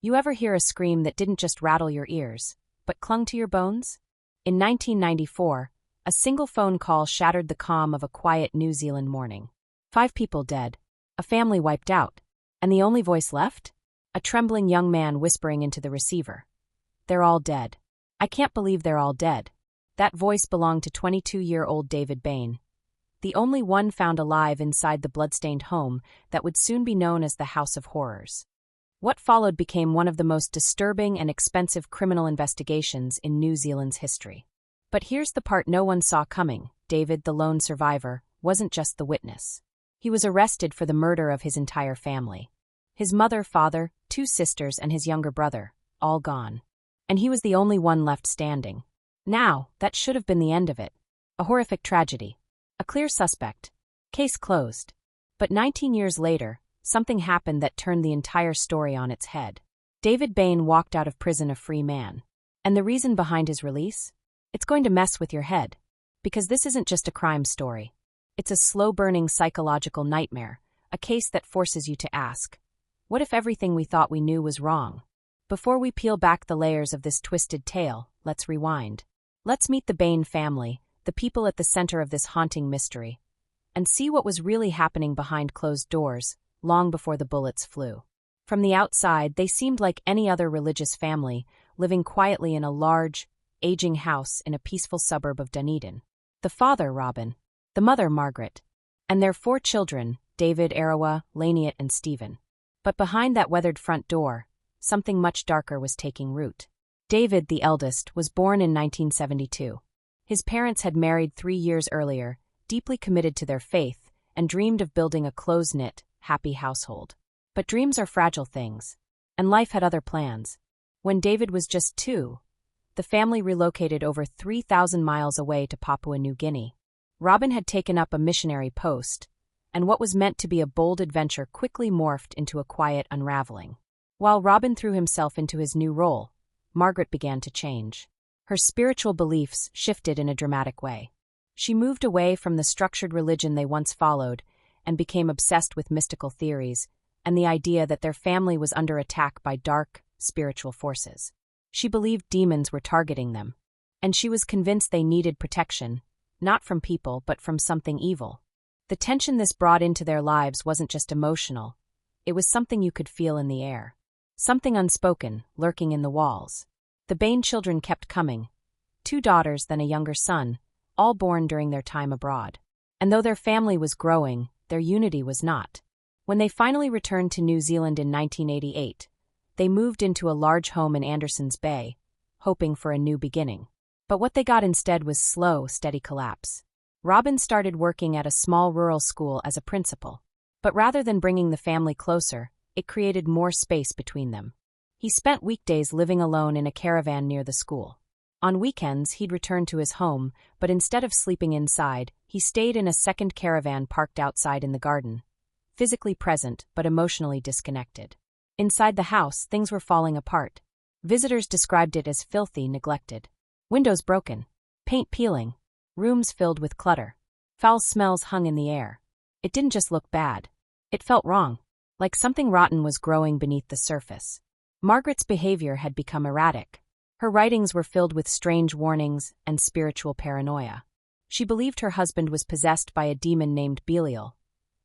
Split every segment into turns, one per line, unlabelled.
You ever hear a scream that didn't just rattle your ears, but clung to your bones? In 1994, a single phone call shattered the calm of a quiet New Zealand morning. 5 people dead, a family wiped out, and the only voice left? A trembling young man whispering into the receiver. They're all dead. I can't believe they're all dead. That voice belonged to 22-year-old David Bain, the only one found alive inside the bloodstained home that would soon be known as the House of Horrors. What followed became one of the most disturbing and expensive criminal investigations in New Zealand's history. But here's the part no one saw coming. David, the lone survivor, wasn't just the witness. He was arrested for the murder of his entire family. His mother, father, 2 sisters, and his younger brother, all gone. And he was the only one left standing. Now, that should have been the end of it. A horrific tragedy. A clear suspect. Case closed. But 19 years later, something happened that turned the entire story on its head. David Bain walked out of prison a free man. And the reason behind his release? It's going to mess with your head. Because this isn't just a crime story. It's a slow-burning psychological nightmare, a case that forces you to ask, what if everything we thought we knew was wrong? Before we peel back the layers of this twisted tale, let's rewind. Let's meet the Bain family, the people at the center of this haunting mystery, and see what was really happening behind closed doors, long before the bullets flew. From the outside, they seemed like any other religious family, living quietly in a large, aging house in a peaceful suburb of Dunedin. The father, Robin, the mother, Margaret, and their 4 children, David, Arawa, Laniet, and Stephen. But behind that weathered front door, something much darker was taking root. David, the eldest, was born in 1972. His parents had married 3 years earlier, deeply committed to their faith, and dreamed of building a close-knit, happy household. But dreams are fragile things, and life had other plans. When David was just 2, the family relocated over 3,000 miles away to Papua New Guinea. Robin had taken up a missionary post, and what was meant to be a bold adventure quickly morphed into a quiet unraveling. While Robin threw himself into his new role, Margaret began to change. Her spiritual beliefs shifted in a dramatic way. She moved away from the structured religion they once followed and became obsessed with mystical theories and the idea that their family was under attack by dark, spiritual forces. She believed demons were targeting them, and she was convinced they needed protection, not from people but from something evil. The tension this brought into their lives wasn't just emotional, it was something you could feel in the air. Something unspoken, lurking in the walls. The Bain children kept coming. 2 daughters, then a younger son, all born during their time abroad. And though their family was growing, their unity was not. When they finally returned to New Zealand in 1988, they moved into a large home in Anderson's Bay, hoping for a new beginning. But what they got instead was slow, steady collapse. Robin started working at a small rural school as a principal. But rather than bringing the family closer, it created more space between them. He spent weekdays living alone in a caravan near the school. On weekends, he'd return to his home, but instead of sleeping inside, he stayed in a second caravan parked outside in the garden, physically present but emotionally disconnected. Inside the house, things were falling apart. Visitors described it as filthy, neglected. Windows broken, paint peeling, rooms filled with clutter. Foul smells hung in the air. It didn't just look bad. It felt wrong, like something rotten was growing beneath the surface. Margaret's behavior had become erratic. Her writings were filled with strange warnings and spiritual paranoia. She believed her husband was possessed by a demon named Belial,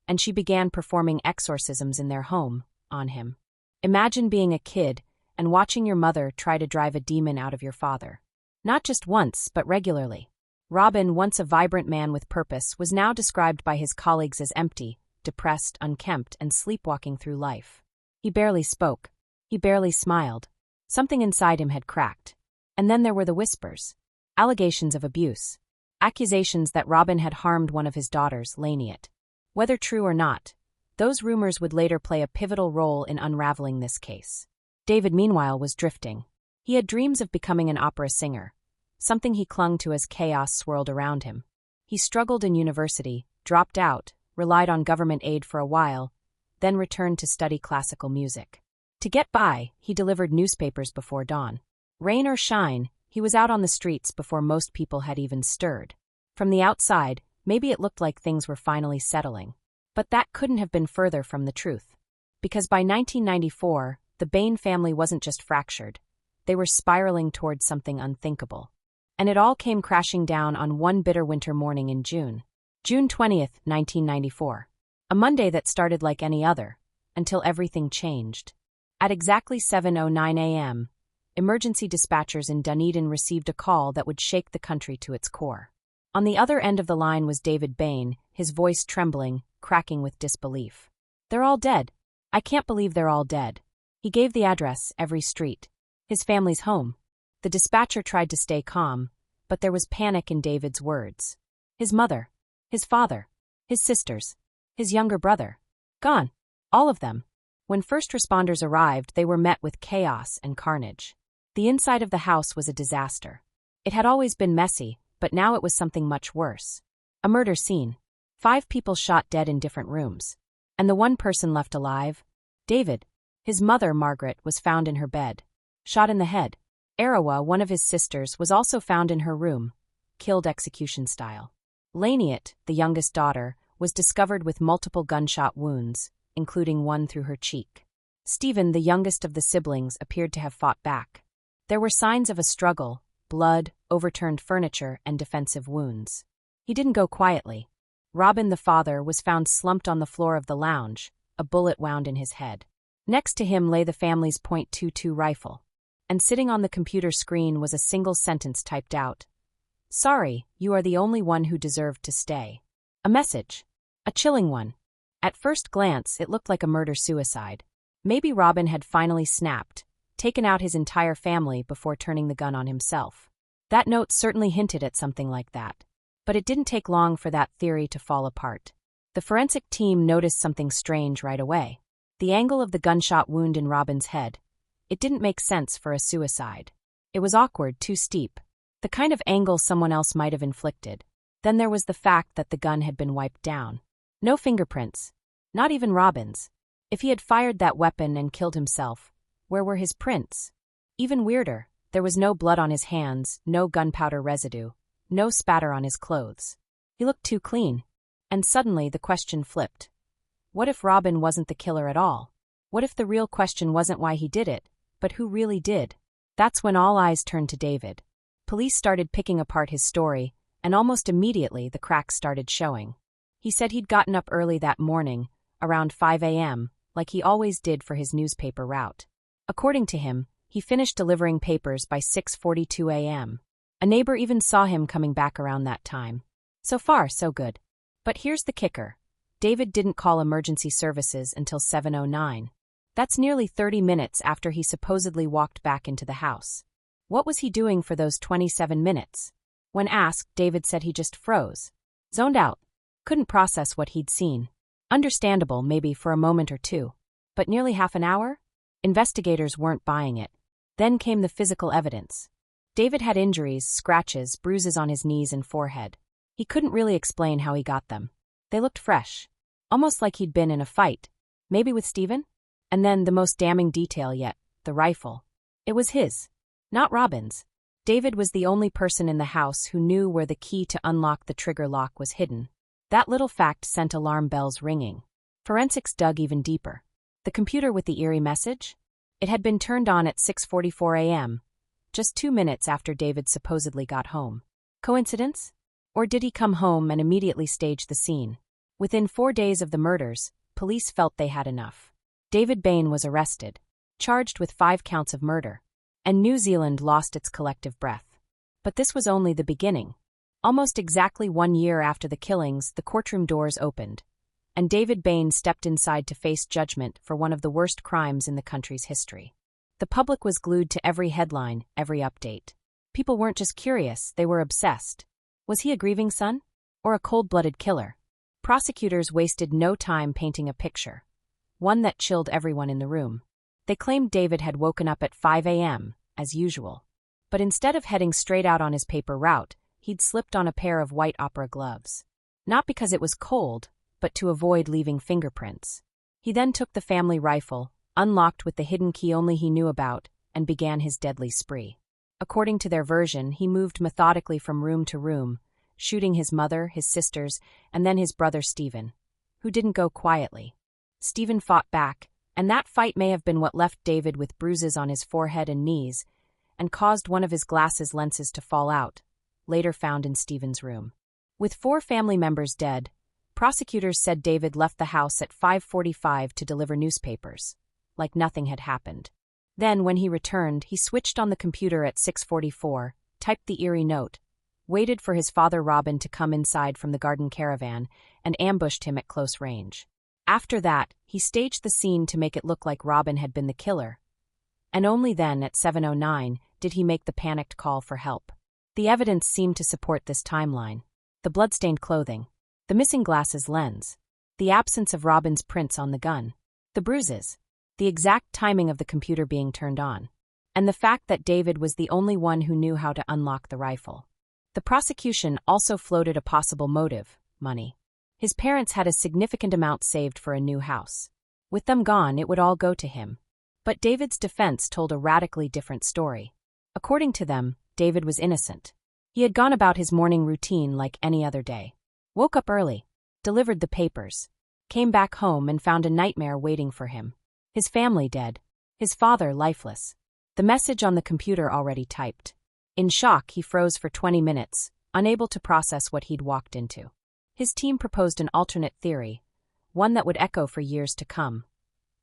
and she began performing exorcisms in their home, on him. Imagine being a kid and watching your mother try to drive a demon out of your father. Not just once, but regularly. Robin, once a vibrant man with purpose, was now described by his colleagues as empty, depressed, unkempt, and sleepwalking through life. He barely spoke. He barely smiled. Something inside him had cracked. And then there were the whispers. Allegations of abuse. Accusations that Robin had harmed one of his daughters, Laniet. Whether true or not, those rumors would later play a pivotal role in unraveling this case. David, meanwhile, was drifting. He had dreams of becoming an opera singer, something he clung to as chaos swirled around him. He struggled in university, dropped out, relied on government aid for a while, then returned to study classical music. To get by, he delivered newspapers before dawn. Rain or shine, he was out on the streets before most people had even stirred. From the outside, maybe it looked like things were finally settling. But that couldn't have been further from the truth. Because by 1994, the Bain family wasn't just fractured. They were spiraling towards something unthinkable. And it all came crashing down on one bitter winter morning in June. June 20th, 1994. A Monday that started like any other, until everything changed. At exactly 7:09 a.m., emergency dispatchers in Dunedin received a call that would shake the country to its core. On the other end of the line was David Bain, his voice trembling, cracking with disbelief. "They're all dead. I can't believe they're all dead." He gave the address, every street. His family's home. The dispatcher tried to stay calm, but there was panic in David's words. His mother, his father, his sisters, his younger brother. Gone. All of them. When first responders arrived, they were met with chaos and carnage. The inside of the house was a disaster. It had always been messy, but now it was something much worse. A murder scene. 5 people shot dead in different rooms. And the one person left alive, David. His mother, Margaret, was found in her bed, shot in the head. Arawa, one of his sisters, was also found in her room, killed execution style. Laniet, the youngest daughter, was discovered with multiple gunshot wounds, including one through her cheek. Stephen, the youngest of the siblings, appeared to have fought back. There were signs of a struggle, blood, overturned furniture, and defensive wounds. He didn't go quietly. Robin, the father, was found slumped on the floor of the lounge, a bullet wound in his head. Next to him lay the family's .22 rifle. And sitting on the computer screen was a single sentence typed out. "Sorry, you are the only one who deserved to stay." A message. A chilling one. At first glance, it looked like a murder-suicide. Maybe Robin had finally snapped, taken out his entire family before turning the gun on himself. That note certainly hinted at something like that. But it didn't take long for that theory to fall apart. The forensic team noticed something strange right away. The angle of the gunshot wound in Robin's head. It didn't make sense for a suicide. It was awkward, too steep. The kind of angle someone else might have inflicted. Then there was the fact that the gun had been wiped down. No fingerprints. Not even Robin's. If he had fired that weapon and killed himself, where were his prints? Even weirder, there was no blood on his hands, no gunpowder residue, no spatter on his clothes. He looked too clean. And suddenly the question flipped. What if Robin wasn't the killer at all? What if the real question wasn't why he did it, but who really did? That's when all eyes turned to David. Police started picking apart his story, and almost immediately the cracks started showing. He said he'd gotten up early that morning, around 5 a.m., like he always did for his newspaper route. According to him, he finished delivering papers by 6:42 a.m. A neighbor even saw him coming back around that time. So far, so good. But here's the kicker. David didn't call emergency services until 7:09. That's nearly 30 minutes after he supposedly walked back into the house. What was he doing for those 27 minutes? When asked, David said he just froze. Zoned out. Couldn't process what he'd seen. Understandable, maybe, for a moment or two. But nearly half an hour? Investigators weren't buying it. Then came the physical evidence. David had injuries, scratches, bruises on his knees and forehead. He couldn't really explain how he got them. They looked fresh. Almost like he'd been in a fight. Maybe with Stephen? And then, the most damning detail yet, the rifle. It was his. Not Robin's. David was the only person in the house who knew where the key to unlock the trigger lock was hidden. That little fact sent alarm bells ringing. Forensics dug even deeper. The computer with the eerie message? It had been turned on at 6:44 a.m., just 2 minutes after David supposedly got home. Coincidence? Or did he come home and immediately stage the scene? Within 4 days of the murders, police felt they had enough. David Bain was arrested, charged with 5 counts of murder, and New Zealand lost its collective breath. But this was only the beginning. Almost exactly 1 year after the killings, the courtroom doors opened, and David Bain stepped inside to face judgment for one of the worst crimes in the country's history. The public was glued to every headline, every update. People weren't just curious, they were obsessed. Was he a grieving son? Or a cold-blooded killer? Prosecutors wasted no time painting a picture. One that chilled everyone in the room. They claimed David had woken up at 5 a.m., as usual. But instead of heading straight out on his paper route, he'd slipped on a pair of white opera gloves. Not because it was cold, but to avoid leaving fingerprints. He then took the family rifle, unlocked with the hidden key only he knew about, and began his deadly spree. According to their version, he moved methodically from room to room, shooting his mother, his sisters, and then his brother Stephen, who didn't go quietly. Stephen fought back, And that fight may have been what left David with bruises on his forehead and knees and caused one of his glasses lenses to fall out, later found in Stephen's room. With 4 family members dead, prosecutors said David left the house at 5:45 to deliver newspapers, like nothing had happened. Then, when he returned, he switched on the computer at 6:44, typed the eerie note, waited for his father Robin to come inside from the garden caravan, and ambushed him at close range. After that, he staged the scene to make it look like Robin had been the killer. And only then, at 7:09, did he make the panicked call for help. The evidence seemed to support this timeline. The bloodstained clothing, the missing glasses lens, the absence of Robin's prints on the gun, the bruises, the exact timing of the computer being turned on, and the fact that David was the only one who knew how to unlock the rifle. The prosecution also floated a possible motive: money. His parents had a significant amount saved for a new house. With them gone, it would all go to him. But David's defense told a radically different story. According to them, David was innocent. He had gone about his morning routine like any other day. Woke up early, delivered the papers, came back home and found a nightmare waiting for him. His family dead, his father lifeless, the message on the computer already typed. In shock, he froze for 20 minutes, unable to process what he'd walked into. His team proposed an alternate theory, one that would echo for years to come: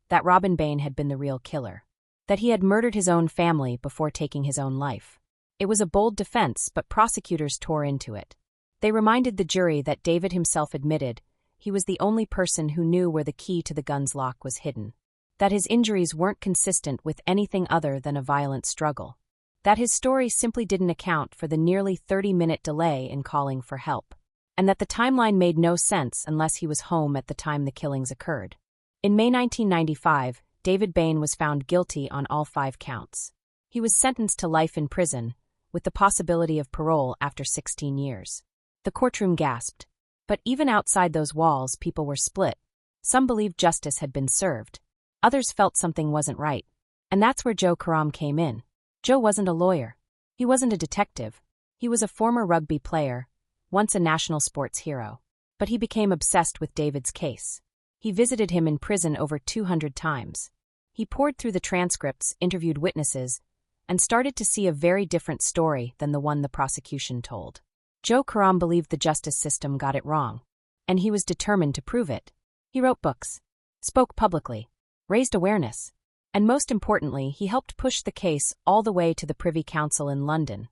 that Robin Bain had been the real killer, that he had murdered his own family before taking his own life. It was a bold defense, but prosecutors tore into it. They reminded the jury that David himself admitted he was the only person who knew where the key to the gun's lock was hidden, that his injuries weren't consistent with anything other than a violent struggle, that his story simply didn't account for the nearly 30-minute delay in calling for help, and that the timeline made no sense unless he was home at the time the killings occurred. In May 1995, David Bain was found guilty on all 5 counts. He was sentenced to life in prison, with the possibility of parole after 16 years. The courtroom gasped. But even outside those walls, people were split. Some believed justice had been served. Others felt something wasn't right. And that's where Joe Karam came in. Joe wasn't a lawyer. He wasn't a detective. He was a former rugby player, once a national sports hero. But he became obsessed with David's case. He visited him in prison over 200 times. He pored through the transcripts, interviewed witnesses, and started to see a very different story than the one the prosecution told. Joe Karam believed the justice system got it wrong, and he was determined to prove it. He wrote books, spoke publicly, raised awareness, and most importantly, he helped push the case all the way to the Privy Council in London,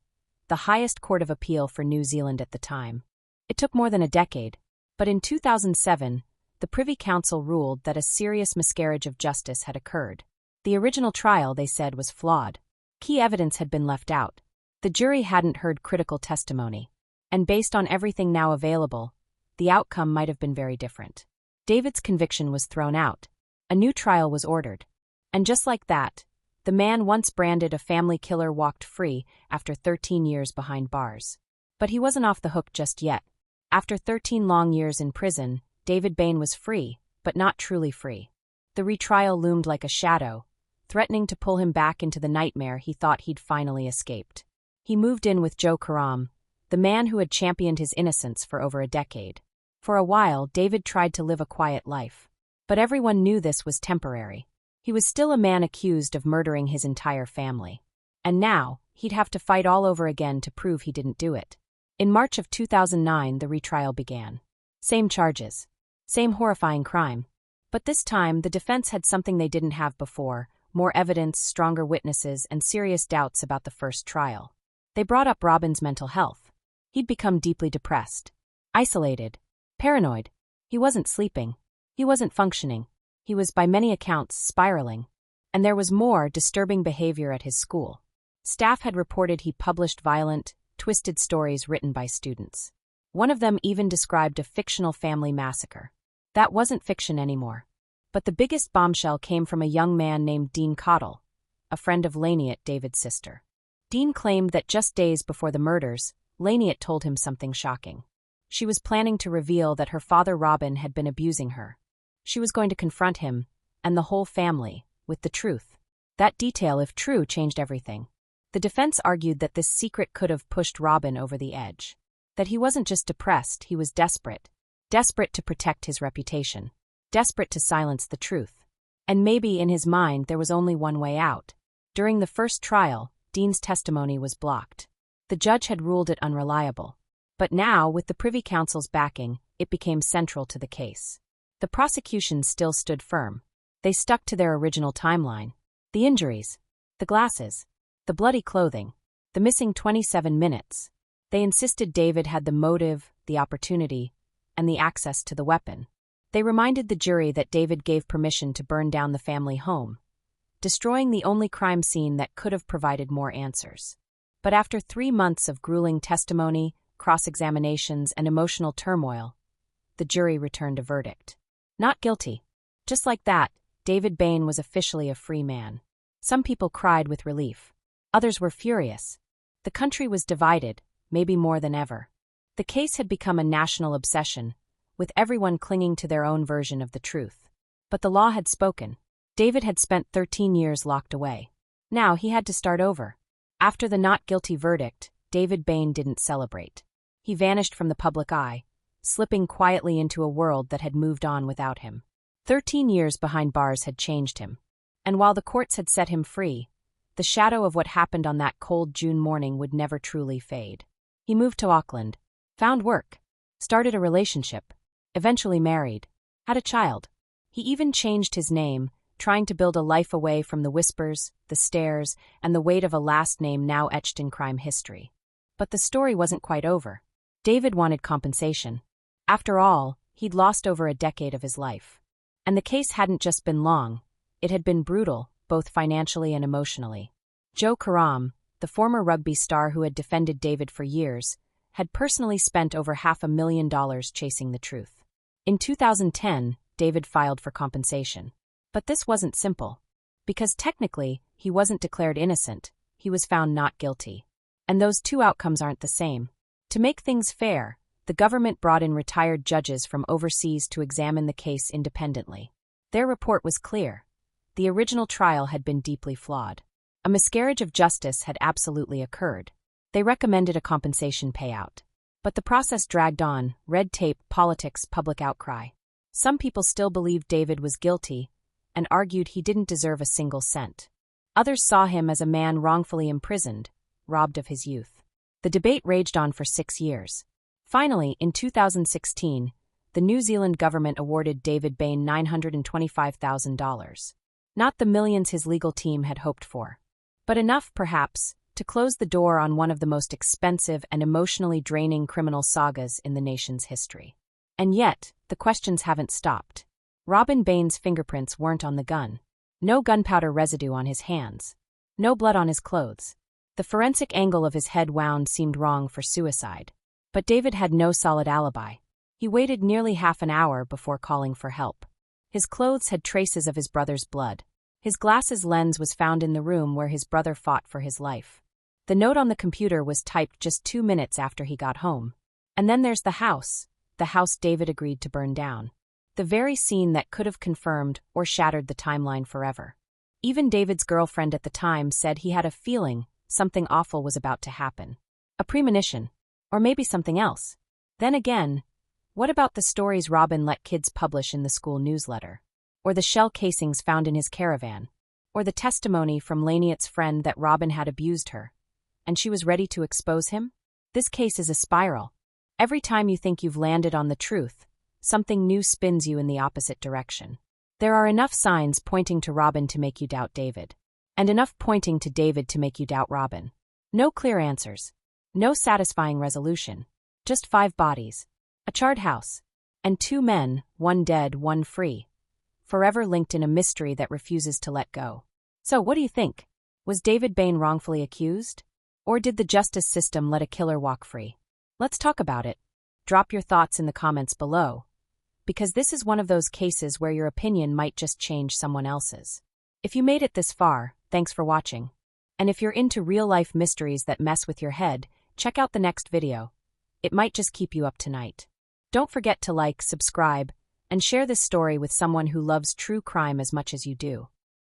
the highest court of appeal for New Zealand at the time. It took more than a decade, but in 2007, the Privy Council ruled that a serious miscarriage of justice had occurred. The original trial, they said, was flawed. Key evidence had been left out. The jury hadn't heard critical testimony. And based on everything now available, the outcome might have been very different. David's conviction was thrown out. A new trial was ordered. And just like that, the man once branded a family killer walked free after 13 years behind bars. But he wasn't off the hook just yet. After 13 long years in prison, David Bain was free, but not truly free. The retrial loomed like a shadow, threatening to pull him back into the nightmare he thought he'd finally escaped. He moved in with Joe Karam, the man who had championed his innocence for over a decade. For a while, David tried to live a quiet life. But everyone knew this was temporary. He was still a man accused of murdering his entire family. And now, he'd have to fight all over again to prove he didn't do it. In March of 2009, the retrial began. Same charges. Same horrifying crime. But this time, the defense had something they didn't have before: more evidence, stronger witnesses, and serious doubts about the first trial. They brought up Robin's mental health. He'd become deeply depressed, isolated, paranoid. He wasn't sleeping. He wasn't functioning. He was, by many accounts, spiraling. And there was more disturbing behavior at his school. Staff had reported he published violent, twisted stories written by students. One of them even described a fictional family massacre. That wasn't fiction anymore. But the biggest bombshell came from a young man named Dean Cottle, a friend of Laniet, David's sister. Dean claimed that just days before the murders, Laniet told him something shocking. She was planning to reveal that her father Robin had been abusing her. She was going to confront him, and the whole family, with the truth. That detail, if true, changed everything. The defense argued that this secret could have pushed Robin over the edge. That he wasn't just depressed, he was desperate. Desperate to protect his reputation. Desperate to silence the truth. And maybe in his mind there was only one way out. During the first trial, Dean's testimony was blocked. The judge had ruled it unreliable. But now, with the Privy Council's backing, it became central to the case. The prosecution still stood firm. They stuck to their original timeline. The injuries, the glasses, the bloody clothing, the missing 27 minutes. They insisted David had the motive, the opportunity, and the access to the weapon. They reminded the jury that David gave permission to burn down the family home, destroying the only crime scene that could have provided more answers. But after 3 months of grueling testimony, cross-examinations, and emotional turmoil, the jury returned a verdict. Not guilty. Just like that, David Bain was officially a free man. Some people cried with relief. Others were furious. The country was divided, maybe more than ever. The case had become a national obsession, with everyone clinging to their own version of the truth. But the law had spoken. David had spent 13 years locked away. Now he had to start over. After the not guilty verdict, David Bain didn't celebrate. He vanished from the public eye, slipping quietly into a world that had moved on without him. 13 years behind bars had changed him. And while the courts had set him free, the shadow of what happened on that cold June morning would never truly fade. He moved to Auckland, found work, started a relationship, eventually married, had a child. He even changed his name, trying to build a life away from the whispers, the stares, and the weight of a last name now etched in crime history. But the story wasn't quite over. David wanted compensation. After all, he'd lost over a decade of his life. And the case hadn't just been long, it had been brutal, both financially and emotionally. Joe Karam, the former rugby star who had defended David for years, had personally spent over $500,000 chasing the truth. In 2010, David filed for compensation. But this wasn't simple. Because technically, he wasn't declared innocent, he was found not guilty. And those two outcomes aren't the same. To make things fair, the government brought in retired judges from overseas to examine the case independently. Their report was clear. The original trial had been deeply flawed. A miscarriage of justice had absolutely occurred. They recommended a compensation payout. But the process dragged on: red tape, politics, public outcry. Some people still believed David was guilty and argued he didn't deserve a single cent. Others saw him as a man wrongfully imprisoned, robbed of his youth. The debate raged on for 6 years. Finally, in 2016, the New Zealand government awarded David Bain $925,000. Not the millions his legal team had hoped for, but enough, perhaps, to close the door on one of the most expensive and emotionally draining criminal sagas in the nation's history. And yet, the questions haven't stopped. Robin Bain's fingerprints weren't on the gun. No gunpowder residue on his hands. No blood on his clothes. The forensic angle of his head wound seemed wrong for suicide. But David had no solid alibi. He waited nearly half an hour before calling for help. His clothes had traces of his brother's blood. His glasses lens was found in the room where his brother fought for his life. The note on the computer was typed just 2 minutes after he got home. And then there's the house David agreed to burn down. The very scene that could have confirmed or shattered the timeline forever. Even David's girlfriend at the time said he had a feeling something awful was about to happen. A premonition. Or maybe something else. Then again, what about the stories Robin let kids publish in the school newsletter? Or the shell casings found in his caravan? Or the testimony from Laniet's friend that Robin had abused her, and she was ready to expose him? This case is a spiral. Every time you think you've landed on the truth, something new spins you in the opposite direction. There are enough signs pointing to Robin to make you doubt David. And enough pointing to David to make you doubt Robin. No clear answers. No satisfying resolution. Just 5 bodies. A charred house. And 2 men, one dead, one free. Forever linked in a mystery that refuses to let go. So what do you think? Was David Bain wrongfully accused? Or did the justice system let a killer walk free? Let's talk about it. Drop your thoughts in the comments below. Because this is one of those cases where your opinion might just change someone else's. If you made it this far, thanks for watching. And if you're into real-life mysteries that mess with your head, check out the next video. It might just keep you up tonight. Don't forget to like, subscribe, and share this story with someone who loves true crime as much as you do.